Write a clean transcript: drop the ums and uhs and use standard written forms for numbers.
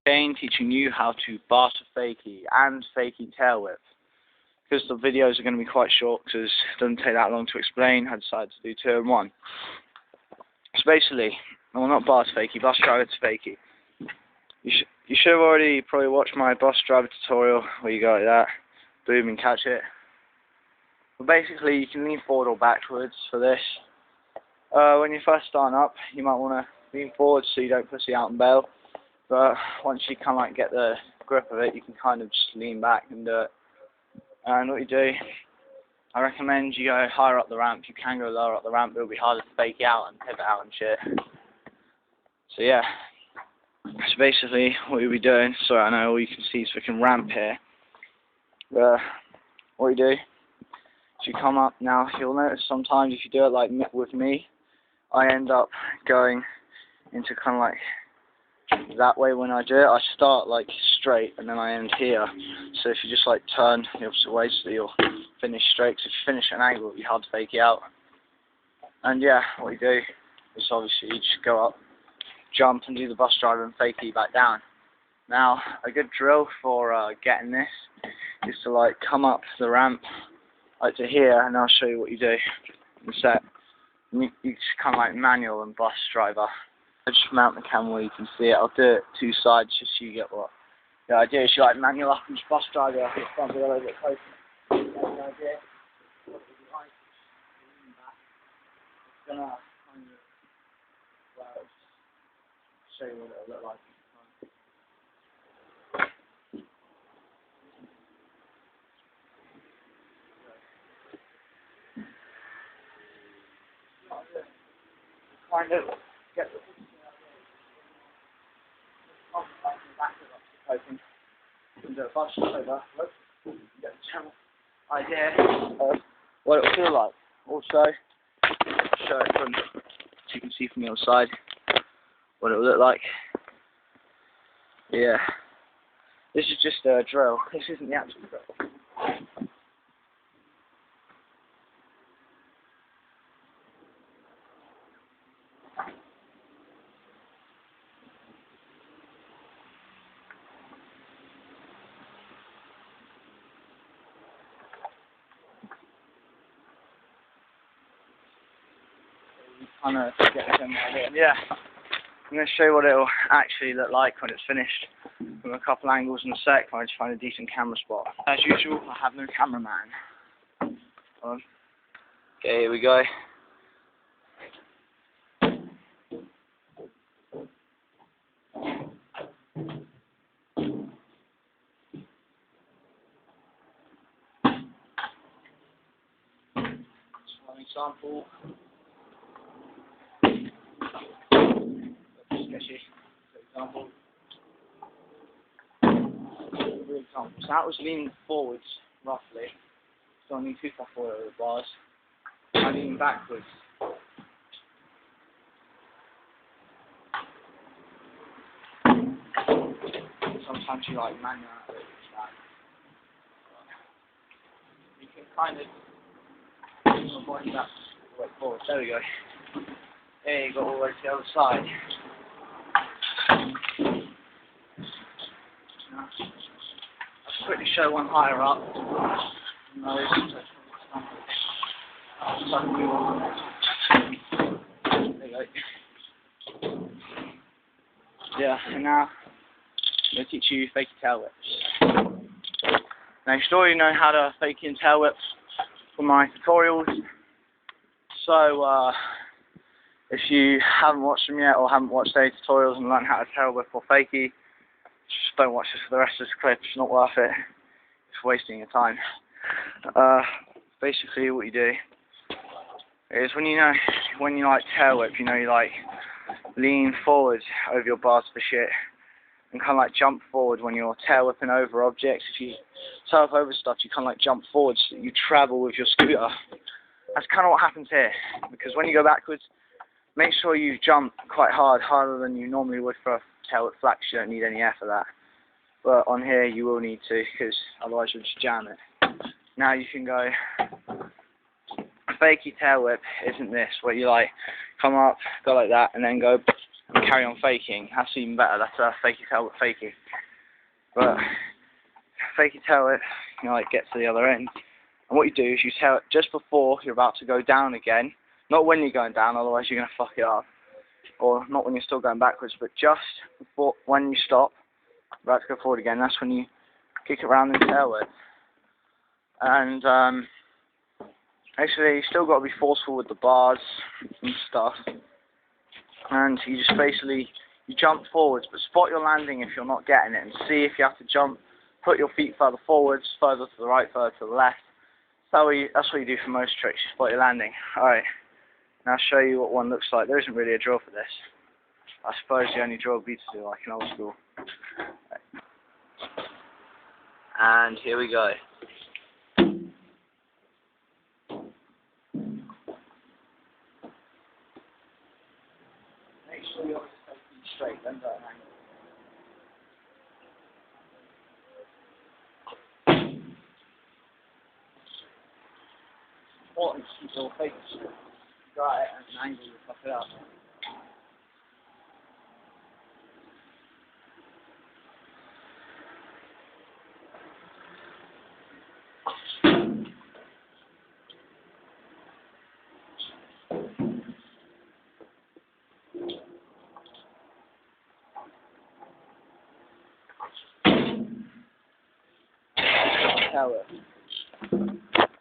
Again, teaching you how to bar to fakie and fakie tail whip. Because the videos are going to be quite short, because it doesn't take that long to explain, I decided to do 2 in 1. So basically, well, not bar to fakie, bus driver to fakie. You should have already probably watched my bus driver tutorial where you go like that, boom, and catch it. But basically, you can lean forward or backwards for this. When you're first starting up, you might want to lean forward so you don't pussy out and bail. But once you kind of like get the grip of it, you can kind of just lean back and do it. And what you do, I recommend you go higher up the ramp. You can go lower up the ramp, but it'll be harder to fake out and pivot out and shit. So yeah. So basically, what you'll be doing, sorry, I know all you can see is freaking ramp here. What you do is you come up. Now, you'll notice sometimes if you do it like with me, I end up going into kind of like that way when I do it. I start like straight and then I end here. So if you just like turn the opposite way so you'll finish straight. So if you finish at an angle, it'll be hard to fake it out. And yeah, what you do is obviously you just go up, jump and do the bus driver and fake it back down. Now, a good drill for getting this is to like come up the ramp like to here, and I'll show you what you do in a sec. You just kind of like manual and bus driver. I just mount the camera where you can see it. I'll do it 2 sides just so you get what the idea is. You like manual up and just bus driver up, it's going to be a little bit closer. That's the idea. What it would be like, lean back. It's going to kind of, well, just show you what it'll look like. Kind of get the open, you can do a bus over, look, you get the channel idea of what it will feel like. Also, show it from, so you can see from the other side what it will look like. Yeah, this is just a drill, this isn't the actual drill. Kind of get the general idea. Yeah, I'm going to show you what it'll actually look like when it's finished from a couple angles in a sec. I just find a decent camera spot. As usual, I have no cameraman. Okay, here we go. Just one example. Sketchy. For example. So that was leaning forwards, roughly. So I need too far forward over the bars. I'm leaning backwards. Sometimes you like manual out of it. You can kind of move your body back all the way forward. There we go. There you go, all the way to the other side. Now, I'll quickly show one higher up. There you go. Yeah, and now I'm going to teach you fakie tail whips. Now you should already know how to fakie and tail whip from my tutorials. So if you haven't watched them yet or haven't watched any tutorials and learned how to tail whip or fakie, just don't watch this for the rest of this clip. It's not worth it. It's wasting your time. Basically what you do is when you like tail whip, you know, you like lean forward over your bars for shit and kind of like jump forward when you're tail whipping over objects. If you tail whip over stuff, you kind of like jump forward so that you travel with your scooter. That's kind of what happens here, because when you go backwards, make sure you jump quite hard, harder than you normally would for a tail whip flex. You don't need any air for that. But on here you will need to, because otherwise you'll just jam it. Now you can go, fakie tail whip isn't this, where you like come up, go like that, and then go and carry on faking. That's even better. That's a fakey tail with fakie. But fakey tail it, you know, like get to the other end. And what you do is you tail it just before you're about to go down again. Not when you're going down, otherwise you're going to fuck it up. Or not when you're still going backwards, but just before, when you stop, about to go forward again, that's when you kick it round and tail it. And actually, you still got to be forceful with the bars and stuff. And you just basically, you jump forwards, but spot your landing if you're not getting it, and see if you have to jump, put your feet further forwards, further to the right, further to the left. That's what you do for most tricks, you spot your landing. Alright, now I'll show you what one looks like. There isn't really a drill for this. I suppose the only drill would be to do like an old school. Right. And here we go. Make sure you're straight, then don't hang. Important to keep your face straight. Got it at an angle, you fuck it up. Tell it.